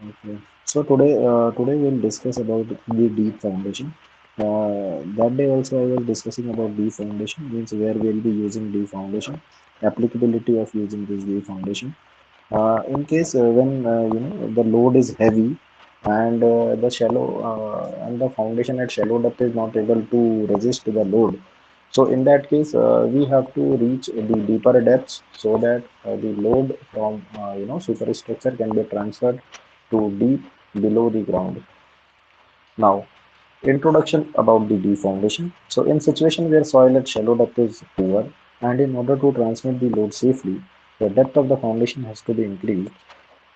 Okay. So today we'll discuss about the deep foundation. That day also I was discussing about deep foundation, means where we'll be using deep foundation, applicability of using this deep foundation. In case when the load is heavy and the shallow and the foundation at shallow depth is not able to resist the load, so in that case we have to reach the deeper depths so that the load from superstructure can be transferred to deep below the ground. Now, introduction about the deep foundation. So in situation where soil at shallow depth is poor, and in order to transmit the load safely, the depth of the foundation has to be increased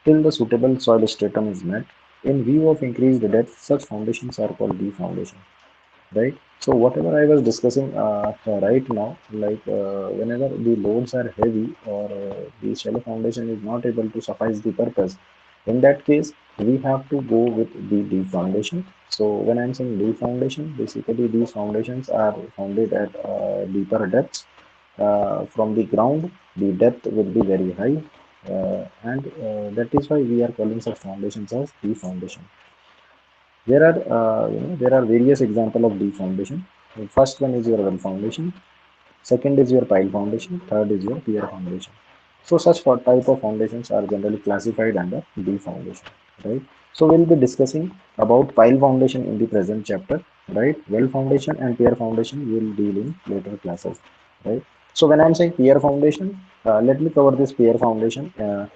till the suitable soil stratum is met. In view of increased depth, such foundations are called deep foundation, right? So whatever I was discussing right now, like whenever the loads are heavy or the shallow foundation is not able to suffice the purpose, in that case we have to go with the deep foundation. So when I'm saying deep foundation, basically these foundations are founded at deeper depths from the ground. The depth will be very high, and that is why we are calling such foundations as deep foundation. There are various example of deep foundation. The first one is your well foundation. Second is your pile foundation. Third is your pier foundation. So such type of foundations are generally classified under deep foundation, right? So we'll be discussing about pile foundation in the present chapter, right? Well foundation and pier foundation will deal in later classes, right? So when I'm saying pier foundation, let me cover this pier foundation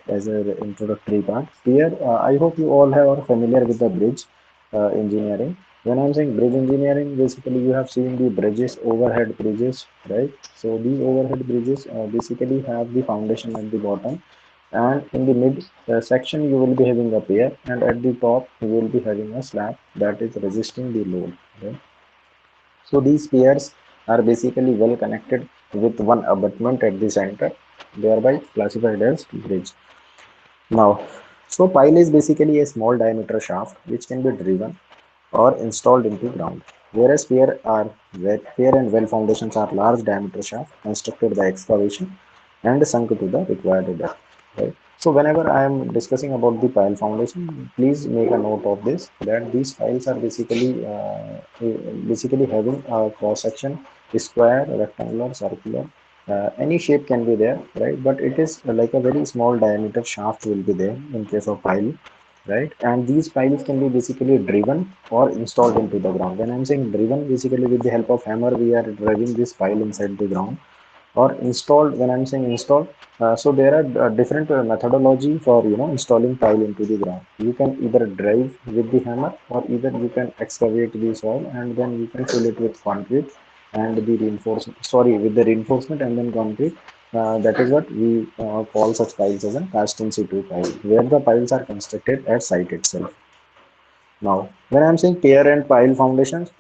as an introductory part. Pier, I hope you all are familiar with the bridge engineering. When I'm saying bridge engineering, basically you have seen the bridges, overhead bridges, right? So these overhead bridges basically have the foundation at the bottom, and in the mid section you will be having a pier, and at the top you will be having a slab that is resisting the load. Right? So these piers are basically well connected with one abutment at the center, thereby classified as bridge. Now, so pile is basically a small diameter shaft which can be driven or installed into ground, whereas pier and well foundations are large diameter shafts constructed by excavation and sunk to the required depth. Right. So whenever I am discussing about the pile foundation, please make a note of this that these piles are basically having a cross section, square, rectangular, circular. Any shape can be there, right? But it is like a very small diameter shaft will be there in case of pile, right? And these piles can be basically driven or installed into the ground. When I'm saying driven, basically with the help of hammer, we are driving this pile inside the ground, or installed. When I'm saying installed, so there are different methodology for installing tile into the ground. You can either drive with the hammer, or either you can excavate the soil and then you can fill it with concrete and the reinforcement. Sorry, with the reinforcement and then concrete. That is what we call such piles as a cast in situ pile, where the piles are constructed at site itself. Now, when I'm saying pier and well foundations,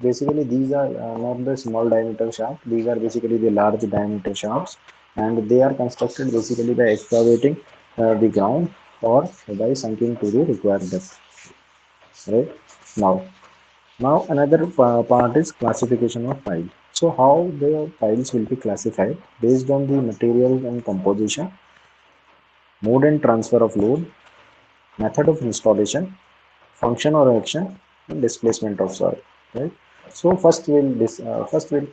basically these are not the small diameter shaft. These are basically the large diameter shafts, and they are constructed basically by excavating the ground or by sinking to the required depth. Right now, another part is classification of pile. So how the piles will be classified based on the material and composition, mode and transfer of load, method of installation, function or action, and displacement of soil, right? So first we'll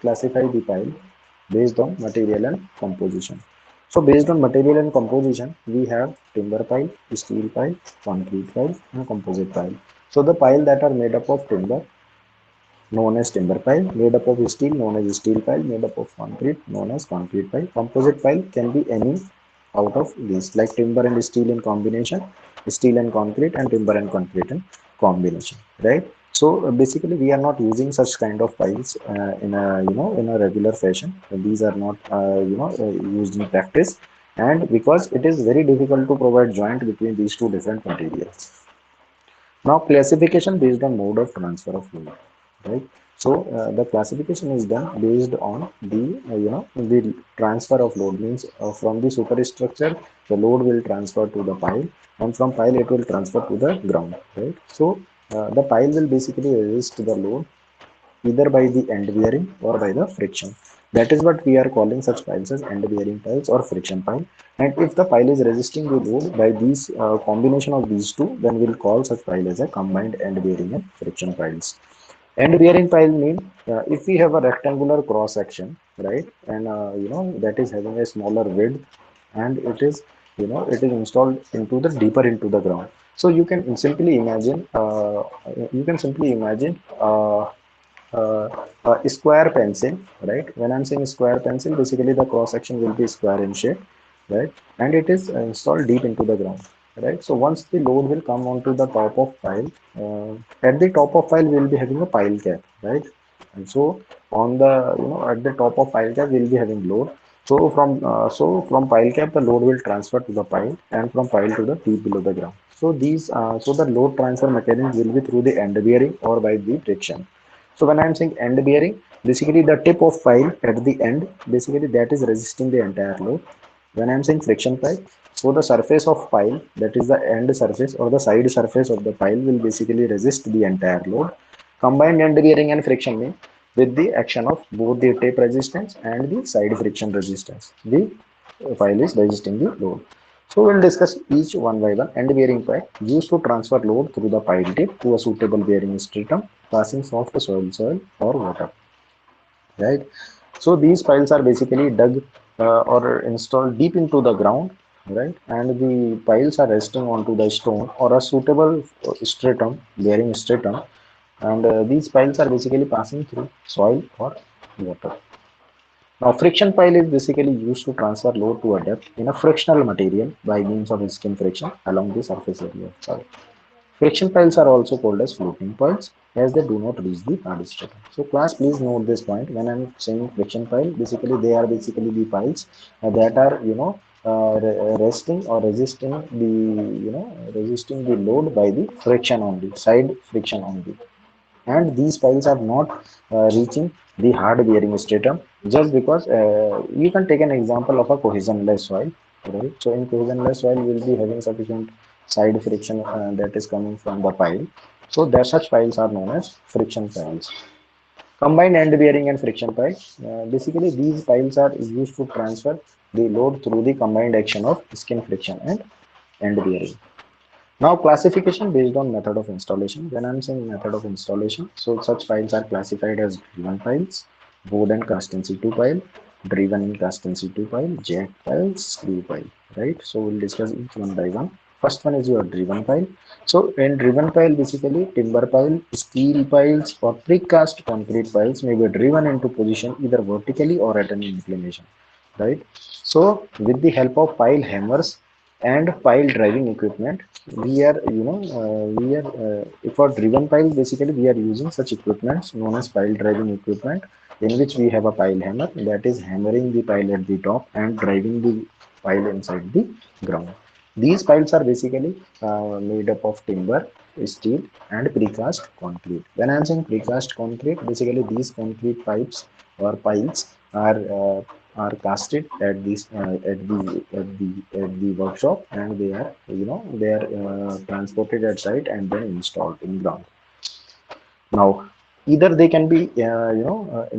classify the pile based on material and composition. So based on material and composition, we have timber pile, steel pile, concrete pile, and composite pile. So the pile that are made up of timber, known as timber pile, made up of steel, known as steel pile, made up of concrete, known as concrete pile. Composite pile can be any out of these, like timber and steel in combination, steel and concrete, and timber and concrete in combination, right? So basically we are not using such kind of piles in a regular fashion. These are not used in practice, and because it is very difficult to provide joint between these two different materials. Now classification based on mode of transfer of load, right? So the classification is done based on the transfer of load, means from the superstructure the load will transfer to the pile, and from pile it will transfer to the ground, right? So the pile will basically resist the load either by the end bearing or by the friction. That is what we are calling such piles as end bearing piles or friction pile. And if the pile is resisting the load by these combination of these two, then we'll call such pile as a combined end bearing and friction piles. End bearing pile mean if we have a rectangular cross section, right, and that is having a smaller width, and it is it is installed into the deeper into the ground. So you can simply imagine a square pencil, right? When I'm saying square pencil, basically the cross section will be square in shape, right? And it is installed deep into the ground, right? So once the load will come onto the top of pile, at the top of pile we'll be having a pile cap, right? And so on the at the top of pile cap we'll be having load. So from pile cap the load will transfer to the pile, and from pile to the deep below the ground. So the load transfer mechanism will be through the end bearing or by the friction. So when I'm saying end bearing, basically the tip of pile at the end, basically that is resisting the entire load. When I'm saying friction pile, so the surface of pile, that is the end surface or the side surface of the pile, will basically resist the entire load. Combined end bearing and friction mean with the action of both the tip resistance and the side friction resistance, the pile is resisting the load. So we'll discuss each one by one. End bearing pile used to transfer load through the pile tip to a suitable bearing stratum passing soft soil or water, right? So these piles are basically dug or installed deep into the ground, right? And the piles are resting onto the stone or a suitable stratum, bearing stratum, and these piles are basically passing through soil or water. Now, friction pile is basically used to transfer load to a depth in a frictional material by means of skin friction along the surface area of soil. Friction piles are also called as floating piles as they do not reach the hard stratum. So class, please note this point. When I'm saying friction pile, basically they are basically the piles that are resting or resisting the load by the friction only, side friction only, and these piles are not reaching the hard bearing stratum just because you can take an example of a cohesionless soil, right? So in cohesionless soil we'll be having sufficient side friction that is coming from the pile, so there such piles are known as friction piles. Combined end bearing and friction piles, basically these piles are used to transfer the load through the combined action of skin friction and end bearing. Now, classification based on method of installation. When I'm saying method of installation, so such files are classified as driven files, board and cast in situ pile, driven and cast in situ pile, jack pile, screw pile, right? So we'll discuss each one by one. First one is your driven pile. So in driven pile, basically timber pile, steel piles or precast concrete piles may be driven into position either vertically or at an inclination, right? So with the help of pile hammers and pile driving equipment, we are for driven pile, basically we are using such equipments known as pile driving equipment, in which we have a pile hammer that is hammering the pile at the top and driving the pile inside the ground. These piles are basically made up of timber, steel and precast concrete. When I'm saying precast concrete, basically these concrete pipes or piles are casted at this at the workshop, and they are transported at site and then installed in ground. Now, either they can be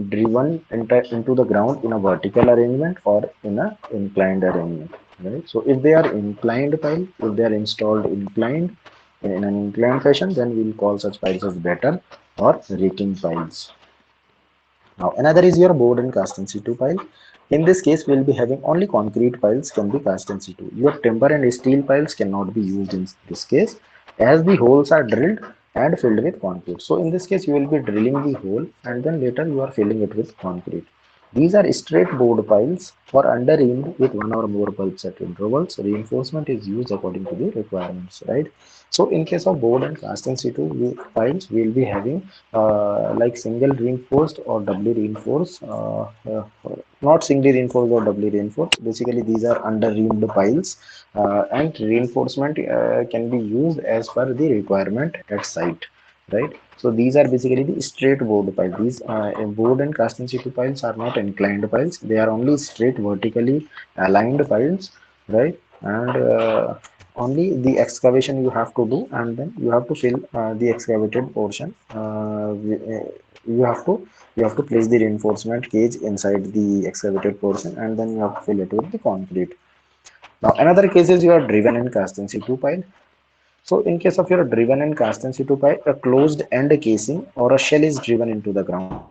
driven into the ground in a vertical arrangement or in a inclined arrangement, right? So if they are inclined pile, if they are installed inclined in an inclined fashion, then we'll call such piles as better or raking piles. Now another is your board and cast in situ pile. In this case, we'll be having only concrete piles can be cast in situ. Your timber and steel piles cannot be used in this case, as the holes are drilled and filled with concrete. So in this case, you will be drilling the hole and then later you are filling it with concrete. These are straight board piles or under-reamed with one or more bulbs at intervals. Reinforcement is used according to the requirements, right? So in case of board and cast in situ piles, we'll be having like single reinforced or doubly reinforced, not singly reinforced or doubly reinforced. Basically, these are under reamed piles, and reinforcement can be used as per the requirement at site, right? So these are basically the straight board piles. These board and cast in situ piles are not inclined piles; they are only straight vertically aligned piles, right? And only the excavation you have to do, and then you have to fill the excavated portion. You have to place the reinforcement cage inside the excavated portion, and then you have to fill it with the concrete. Now another case is you are driven in cast in situ pile. So in case of your driven in cast in situ pile, a closed end casing or a shell is driven into the ground.